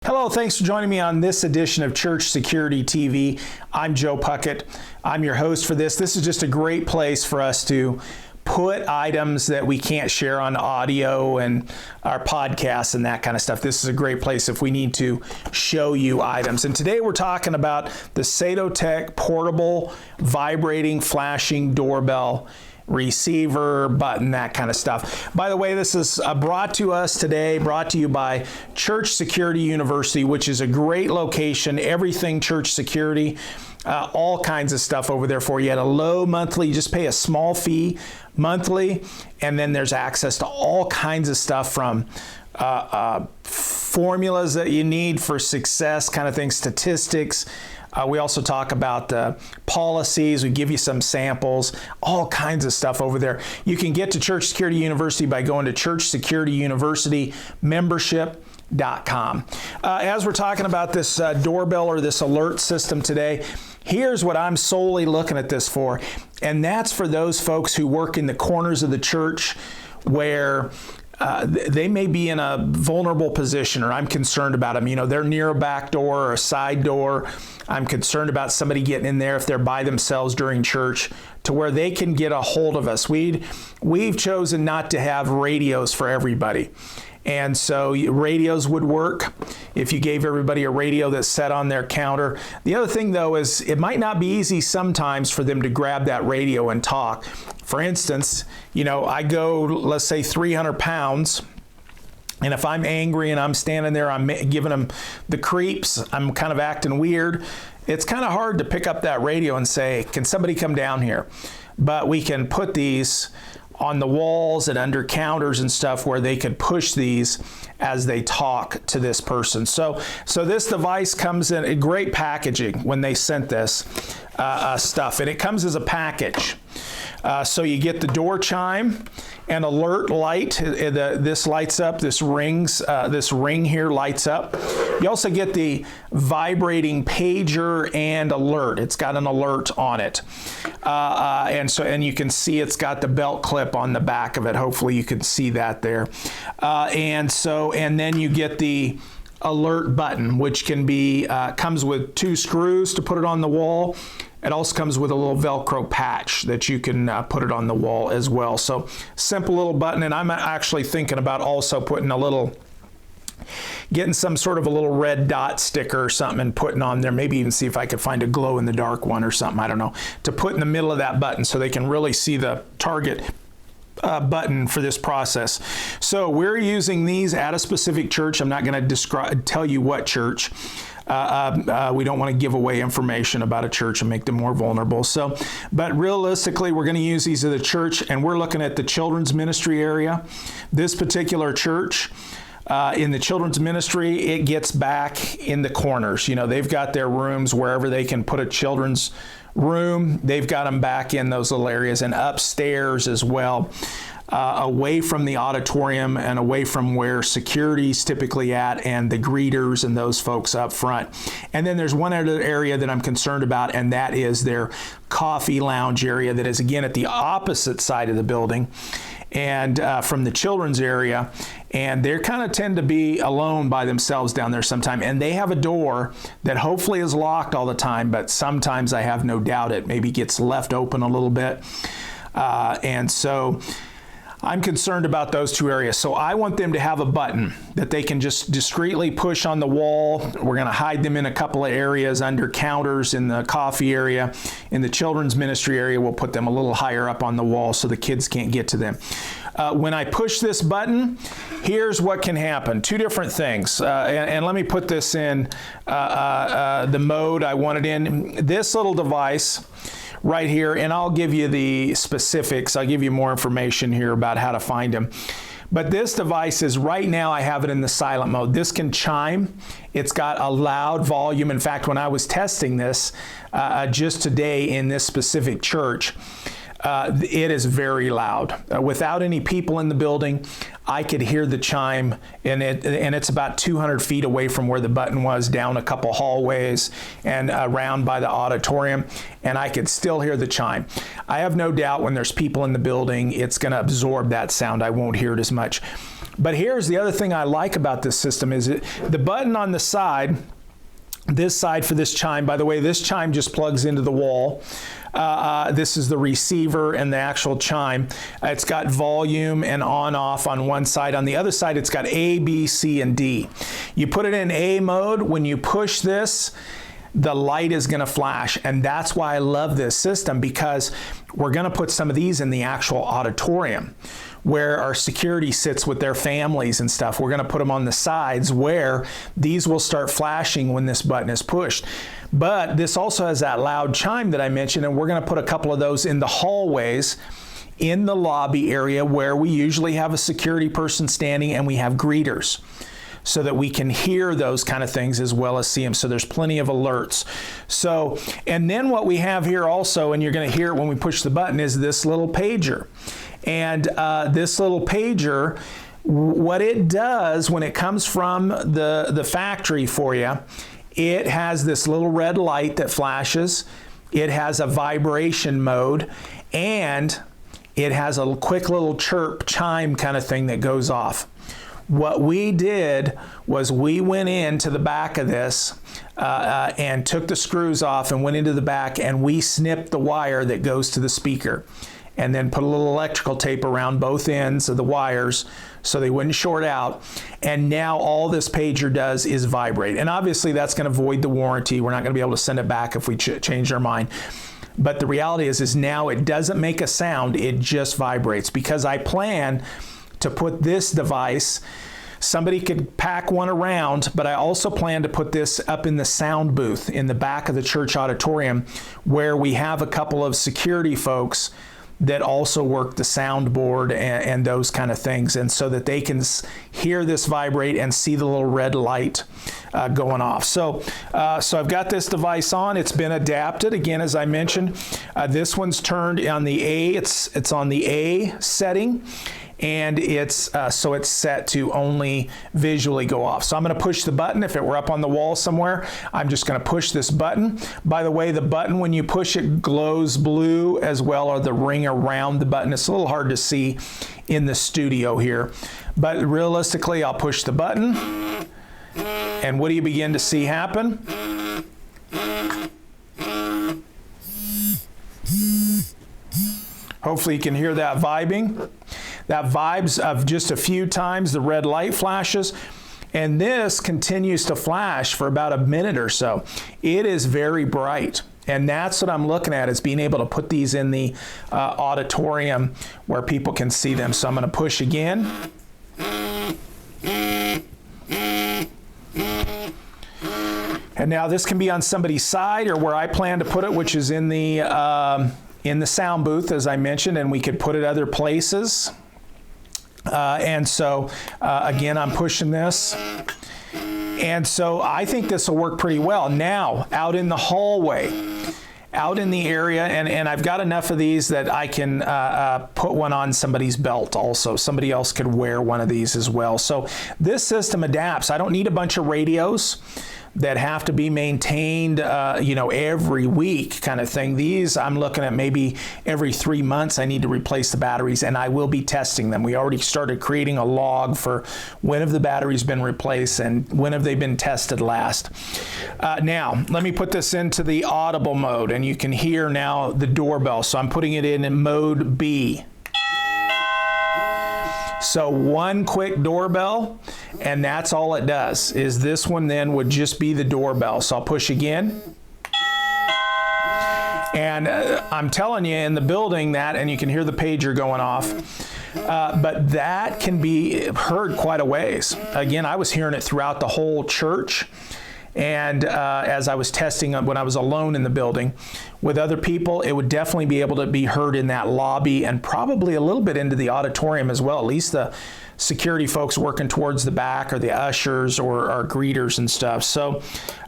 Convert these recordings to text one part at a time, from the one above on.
Hello, thanks for joining me on this edition of Church Security TV. I'm Joe Puckett. I'm your host for this. This is just a great place for us to put items that we can't share on audio and our podcasts and that kind of stuff. This is a great place if we need to show you items. And today we're talking about the SadoTech portable, vibrating, flashing doorbell receiver, button, that kind of stuff. By the way, this is brought to you by Church Security University, which is a great location, everything church security, all kinds of stuff over there for you at a low monthly. You just pay a small fee monthly, and then there's access to all kinds of stuff from formulas that you need for success kind of thing, statistics. We also talk about policies. We give you some samples, all kinds of stuff over there. You can get to Church Security University by going to Church Security University membership.com. As we're talking about this doorbell or this alert system today, here's what I'm solely looking at this for, and that's for those folks who work in the corners of the church where they may be in a vulnerable position, or I'm concerned about them. You know, they're near a back door or a side door. I'm concerned about somebody getting in there if they're by themselves during church to where they can get a hold of us. We've chosen not to have radios for everybody. And so radios would work if you gave everybody a radio that's set on their counter. The other thing, though, is it might not be easy sometimes for them to grab that radio and talk. For instance, you know, I go, let's say 300 pounds, and if I'm angry and I'm standing there, I'm giving them the creeps, I'm kind of acting weird, it's kind of hard to pick up that radio and say, can somebody come down here? But we can put these on the walls and under counters and stuff where they could push these as they talk to this person. So this device comes in a great packaging when they sent this stuff, and it comes as a package. So you get the door chime, an alert light. This lights up. This ring here lights up. You also get the vibrating pager and alert. It's got an alert on it, and you can see it's got the belt clip on the back of it. Hopefully you can see that there. And then you get the alert button, which can be comes with 2 screws to put it on the wall. It also comes with a little Velcro patch that you can put it on the wall as well. So simple little button, and I'm actually thinking about also getting some sort of a little red dot sticker or something and putting on there, maybe even see if I could find a glow in the dark one or something, I don't know, to put in the middle of that button so they can really see the target button for this process. So we're using these at a specific church. I'm not going to tell you what church. We don't want to give away information about a church and make them more vulnerable. But realistically, we're going to use these at the church, and we're looking at the children's ministry area. This particular church, in the children's ministry, it gets back in the corners. You know, they've got their rooms wherever they can put a children's room. They've got them back in those little areas, and upstairs as well. Away from the auditorium and away from where security's typically at and the greeters and those folks up front. And then there's one other area that I'm concerned about, and that is their coffee lounge area that is, again, at the opposite side of the building and from the children's area. And they kind of tend to be alone by themselves down there sometime. And they have a door that hopefully is locked all the time, but sometimes I have no doubt it maybe gets left open a little bit. And so I'm concerned about those 2 areas. So I want them to have a button that they can just discreetly push on the wall. We're going to hide them in a couple of areas under counters in the coffee area. In the children's ministry area, we'll put them a little higher up on the wall so the kids can't get to them. When I push this button, here's what can happen. 2 different things. And let me put this in the mode I want it in. This little device right here, and I'll give you the specifics. I'll give you more information here about how to find them. But this device is, right now I have it in the silent mode. This can chime. It's got a loud volume. In fact, when I was testing this just today in this specific church, it is very loud. Without any people in the building, I could hear the chime, and it's about 200 feet away from where the button was, down a couple hallways and around by the auditorium, and I could still hear the chime. I have no doubt when there's people in the building, it's going to absorb that sound. I won't hear it as much. But here's the other thing I like about this system is the button on the side, this side for this chime, by the way, this chime just plugs into the wall. This is the receiver and the actual chime. It's got volume and on-off on one side. On the other side, it's got A, B, C, and D. You put it in A mode. When you push this, the light is going to flash, and that's why I love this system, because we're going to put some of these in the actual auditorium where our security sits with their families and stuff. We're going to put them on the sides where these will start flashing when this button is pushed. But this also has that loud chime that I mentioned, and we're going to put a couple of those in the hallways in the lobby area where we usually have a security person standing and we have greeters, so that we can hear those kind of things as well as see them. So there's plenty of alerts. So, and then what we have here also, and you're going to hear it when we push the button, is this little pager. And this little pager, what it does when it comes from the factory for you, it has this little red light that flashes. It has a vibration mode, and it has a quick little chirp chime kind of thing that goes off. What we did was we went into the back of this and took the screws off and went into the back, and we snipped the wire that goes to the speaker, and then put a little electrical tape around both ends of the wires so they wouldn't short out. And now all this pager does is vibrate. And obviously that's going to void the warranty. We're not going to be able to send it back if we change our mind. But the reality is now it doesn't make a sound, it just vibrates, because I plan to put this device, somebody could pack one around, but I also plan to put this up in the sound booth in the back of the church auditorium, where we have a couple of security folks that also work the soundboard and those kind of things, and so that they can hear this vibrate and see the little red light going off. So I've got this device on. It's been adapted again, as I mentioned. This one's turned on the A. It's on the A setting, and it's so it's set to only visually go off. So I'm going to push the button. If it were up on the wall somewhere, I'm just going to push this button. By the way, the button, when you push it, glows blue as well, or the ring around the button. It's a little hard to see in the studio here, but realistically, I'll push the button, and what do you begin to see happen? Hopefully you can hear that vibing. That vibes of just a few times, the red light flashes, and this continues to flash for about a minute or so. It is very bright, and that's what I'm looking at, is being able to put these in the auditorium where people can see them. So I'm going to push again. And now this can be on somebody's side or where I plan to put it, which is in the sound booth, as I mentioned, and we could put it other places. And so, again, I'm pushing this. And so I think this will work pretty well. Now, out in the hallway, out in the area, and I've got enough of these that I can put one on somebody's belt also. Somebody else could wear one of these as well. So this system adapts. I don't need a bunch of radios that have to be maintained, every week kind of thing. These, I'm looking at maybe every 3 months I need to replace the batteries, and I will be testing them. We already started creating a log for when have the batteries been replaced and when have they been tested last. Now, let me put this into the Audible mode, and you can hear now the doorbell. So I'm putting it in mode B. So one quick doorbell, and that's all it does. Is this one then would just be the doorbell. So I'll push again. And I'm telling you, in the building that, and you can hear the pager going off, but that can be heard quite a ways. Again, I was hearing it throughout the whole church. And as I was testing when I was alone in the building with other people, it would definitely be able to be heard in that lobby and probably a little bit into the auditorium as well, at least the security folks working towards the back, or the ushers, or our greeters and stuff. So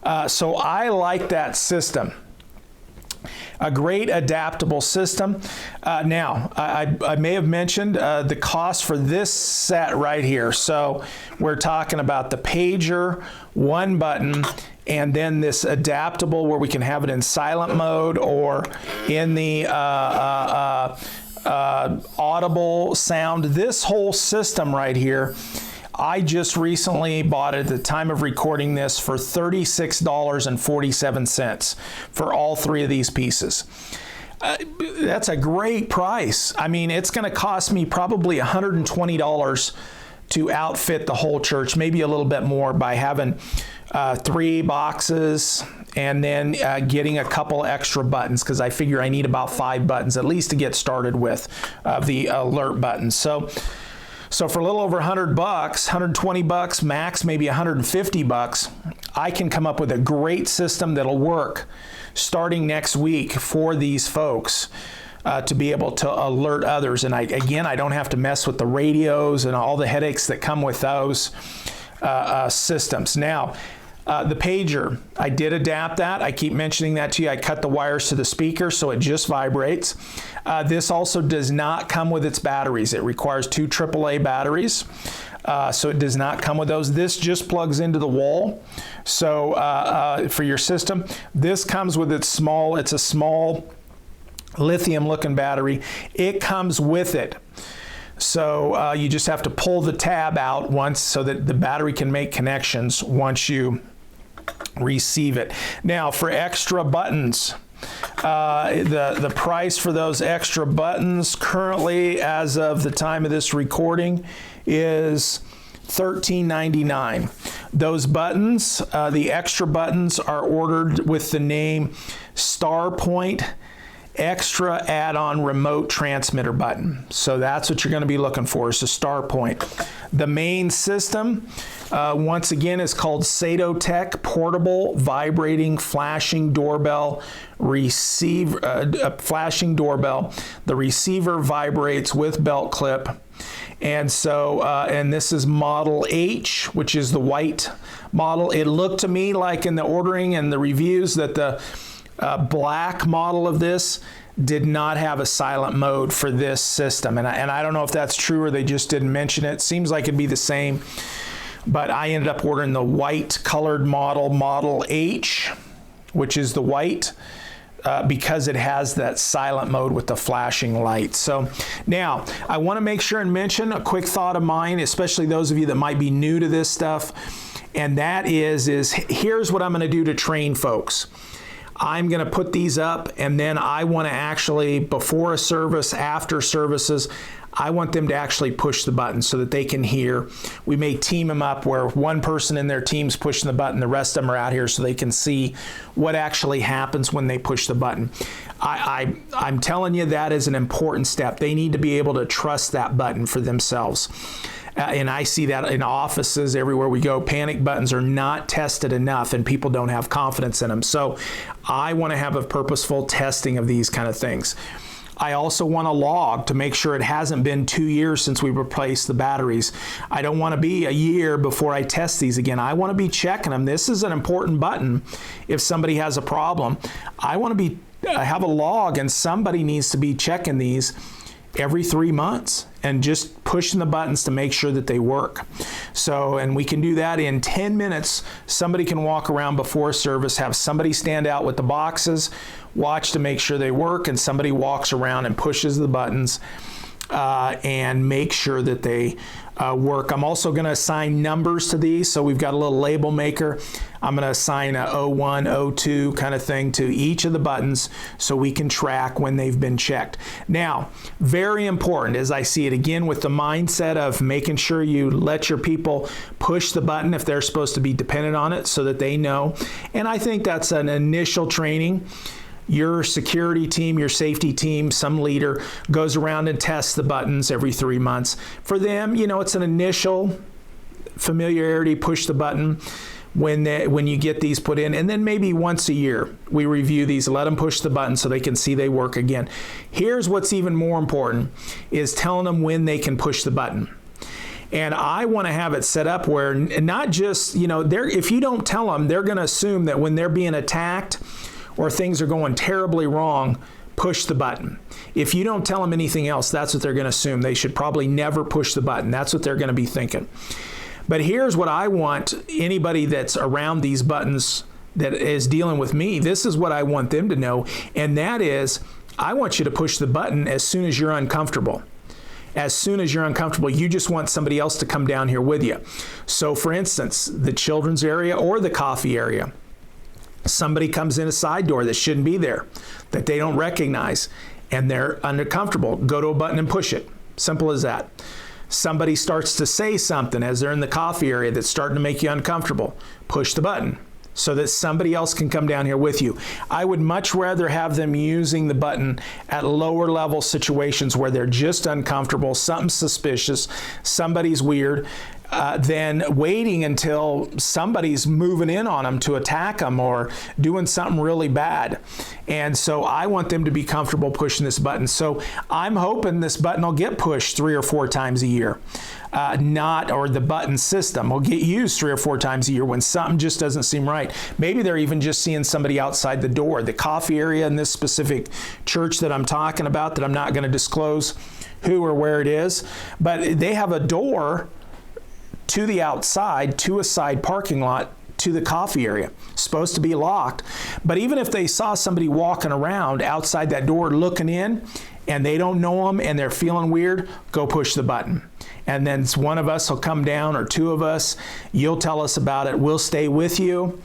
I like that system. A great adaptable system. Now, I may have mentioned the cost for this set right here. So we're talking about the pager, one button, and then this adaptable where we can have it in silent mode or in the audible sound. This whole system right here, I just recently bought it at the time of recording this for $36.47 for all three of these pieces. That's a great price. I mean, it's going to cost me probably $120 to outfit the whole church, maybe a little bit more by having 3 boxes and then getting a couple extra buttons, because I figure I need about 5 buttons at least to get started with the alert buttons. So for a little over $100, $120 max, maybe $150, I can come up with a great system that'll work starting next week for these folks to be able to alert others. And I don't have to mess with the radios and all the headaches that come with those systems. Now, the pager, I did adapt that. I keep mentioning that to you. I cut the wires to the speaker so it just vibrates. This also does not come with its batteries. It requires 2 AAA batteries. So it does not come with those. This just plugs into the wall. So for your system, this comes with it's a small lithium looking battery. It comes with it. So you just have to pull the tab out once so that the battery can make connections once you receive it. Now for extra buttons, the price for those extra buttons currently, as of the time of this recording, is $13.99. Those buttons, the extra buttons, are ordered with the name StarPoint Extra Add-on Remote Transmitter Button. So that's what you're going to be looking for, is a StarPoint. The main system, once again, is called SadoTech Portable Vibrating Flashing Doorbell Flashing Doorbell. The receiver vibrates with belt clip. And so, and this is model H, which is the white model. It looked to me like in the ordering and the reviews that the black model of this did not have a silent mode for this system. And I don't know if that's true or they just didn't mention it. Seems like it'd be the same. But I ended up ordering the white colored model, model H, which is the white, because it has that silent mode with the flashing light. So now I want to make sure and mention a quick thought of mine, especially those of you that might be new to this stuff. And that is here's what I'm going to do to train folks. I'm going to put these up, and then I want to actually, before a service, after services, I want them to actually push the button so that they can hear. We may team them up where one person in their team's pushing the button, the rest of them are out here so they can see what actually happens when they push the button. I'm telling you, that is an important step. They need to be able to trust that button for themselves. And I see that in offices everywhere we go. Panic buttons are not tested enough and people don't have confidence in them. So I want to have a purposeful testing of these kind of things. I also want a log to make sure it hasn't been 2 years since we replaced the batteries. I don't want to be a year before I test these again. I want to be checking them. This is an important button. If somebody has a problem, I want to have a log, and somebody needs to be checking these every 3 months and just pushing the buttons to make sure that they work. So, and we can do that in 10 minutes. Somebody can walk around before service, have somebody stand out with the boxes, watch to make sure they work, and somebody walks around and pushes the buttons and make sure that they work. I'm also going to assign numbers to these. So we've got a little label maker. I'm going to assign a 01, 02 kind of thing to each of the buttons so we can track when they've been checked. Now, very important as I see it, again, with the mindset of making sure you let your people push the button if they're supposed to be dependent on it so that they know. And I think that's an initial training. Your security team, your safety team, some leader goes around and tests the buttons every 3 months. For them, it's an initial familiarity, push the button when you get these put in. And then maybe once a year, we review these, let them push the button so they can see they work again. Here's what's even more important, is telling them when they can push the button. And I want to have it set up where not just, if you don't tell them, they're going to assume that when they're being attacked or things are going terribly wrong, push the button. If you don't tell them anything else, that's what they're going to assume. They should probably never push the button. That's what they're going to be thinking. But here's what I want anybody that's around these buttons that is dealing with me, this is what I want them to know, and that is, I want you to push the button as soon as you're uncomfortable. As soon as you're uncomfortable, you just want somebody else to come down here with you. So for instance, the children's area or the coffee area, somebody comes in a side door that shouldn't be there, that they don't recognize, and they're uncomfortable. Go to a button and push it. Simple as that. Somebody starts to say something as they're in the coffee area that's starting to make you uncomfortable. Push the button so that somebody else can come down here with you. I would much rather have them using the button at lower level situations where they're just uncomfortable, something's suspicious, somebody's weird, than waiting until somebody's moving in on them to attack them or doing something really bad. And so I want them to be comfortable pushing this button. So I'm hoping this button will get pushed 3 or 4 times a year. Or the button system will get used 3 or 4 times a year when something just doesn't seem right. Maybe they're even just seeing somebody outside the door. The coffee area in this specific church that I'm talking about, that I'm not going to disclose who or where it is, but they have a door to the outside, to a side parking lot, to the coffee area. It's supposed to be locked. But even if they saw somebody walking around outside that door looking in, and they don't know them and they're feeling weird, go push the button. And then one of us will come down, or 2 of us. You'll tell us about it. We'll stay with you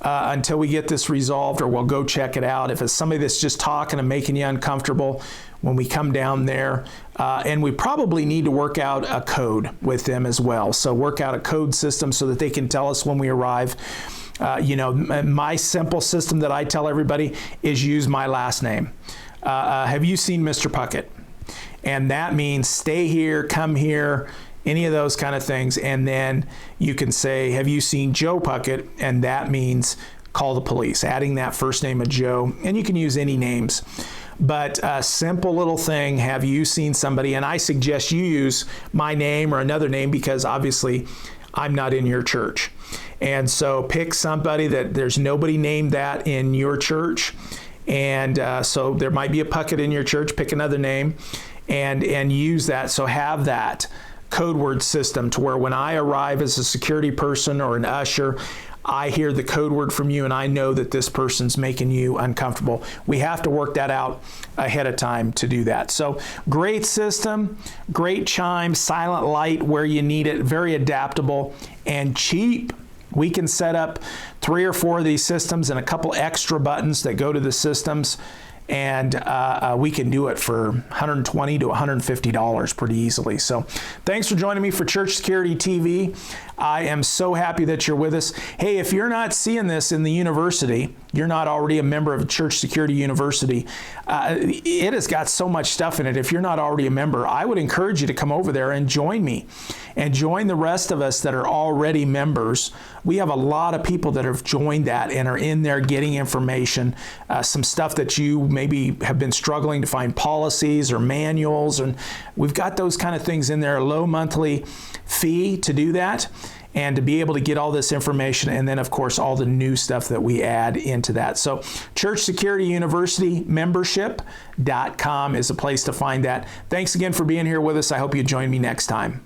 until we get this resolved, or we'll go check it out. If it's somebody that's just talking and making you uncomfortable, when we come down there, and we probably need to work out a code with them as well. So work out a code system so that they can tell us when we arrive. My simple system that I tell everybody is use my last name. Have you seen Mr. Puckett? And that means stay here, come here, any of those kind of things. And then you can say, have you seen Joe Puckett? And that means call the police, adding that first name of Joe. And you can use any names. But a simple little thing, have you seen somebody? And I suggest you use my name or another name, because obviously I'm not in your church. And so pick somebody that there's nobody named that in your church. And so there might be a Puckett in your church, pick another name and use that. So have that code word system to where when I arrive as a security person or an usher, I hear the code word from you and I know that this person's making you uncomfortable. We have to work that out ahead of time to do that. So great system, great chime, silent light where you need it, very adaptable and cheap. We can set up 3 or 4 of these systems and a couple extra buttons that go to the systems, and we can do it for $120 to $150 pretty easily. So thanks for joining me for Church Security TV. I am so happy that you're with us. Hey, if you're not seeing this in the university, you're not already a member of Church Security University, it has got so much stuff in it. If you're not already a member, I would encourage you to come over there and join me and join the rest of us that are already members. We have a lot of people that have joined that and are in there getting information, some stuff that you maybe have been struggling to find, policies or manuals, and we've got those kind of things in there, a low monthly fee to do that and to be able to get all this information, and then of course all the new stuff that we add into that. So Church Security University membership.com is a place to find that. Thanks again for being here with us. I hope you join me next time.